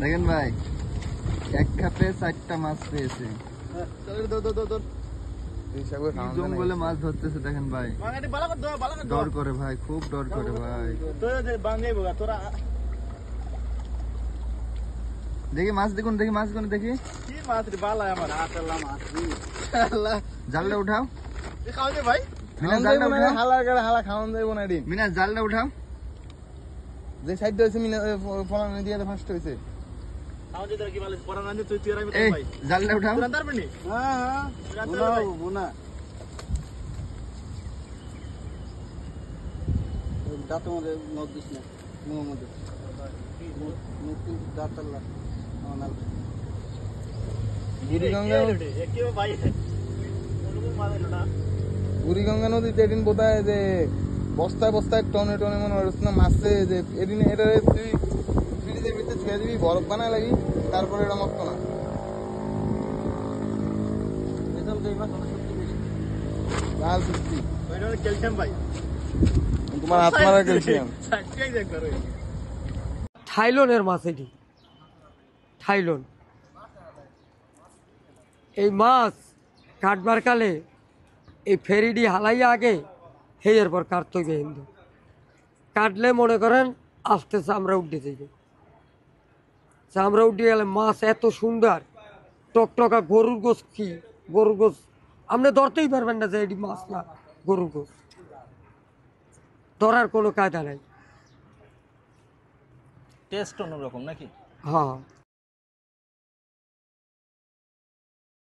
দেখেন ভাই এক খাপে 4টা মাছ পেয়েছে। জঙ্গলে মাছ ধরতেছে দেখেন ভাই, ডর করে ভাই, খুব ডর করে ভাই। দেখি মাছ দেখুন, দেখি মাছ দেখুন, দেখি জালটা উঠাও ভাই, মিনা, জালটা উঠাও। যে সাইড হয়েছে মিনা ফলানো দিয়ে ফার্স্ট হয়েছে। জালটা উঠাও। বুড়িগঙ্গা নদীতে এদিন বোধ হয় যে বস্তায় বস্তায় টনে টনে মনে হচ্ছে না মাছে, যে এদিন এটা তুই ফ্রিজের ভিতরে ছেড়ে দিবি, বরফ বানায় লাগি, তারপরে এটা মস্ত না। তোমার হাত মারা ক্যালসিয়াম। থাইলনের মাছ, এটি থাইলন। এই মাছ কাটবার কালে এই ফেরিডি হালাইয়া আগে হেয়ের পর কাটতে গিয়ে হিন্দু কাটলে মনে করেন আস্তে চামড়া উঠে যাবে। চামড়া উঠে গেলে মাছ এত সুন্দর টকটকা, গরুর গোস কি, গরুর গোস আপনি ধরতেই পারবেন না যে এটি মাছ না গরুর গোস, ধরার কোনো কায়দা নাই। টেস্ট অন্যরকম নাকি? হ্যাঁ।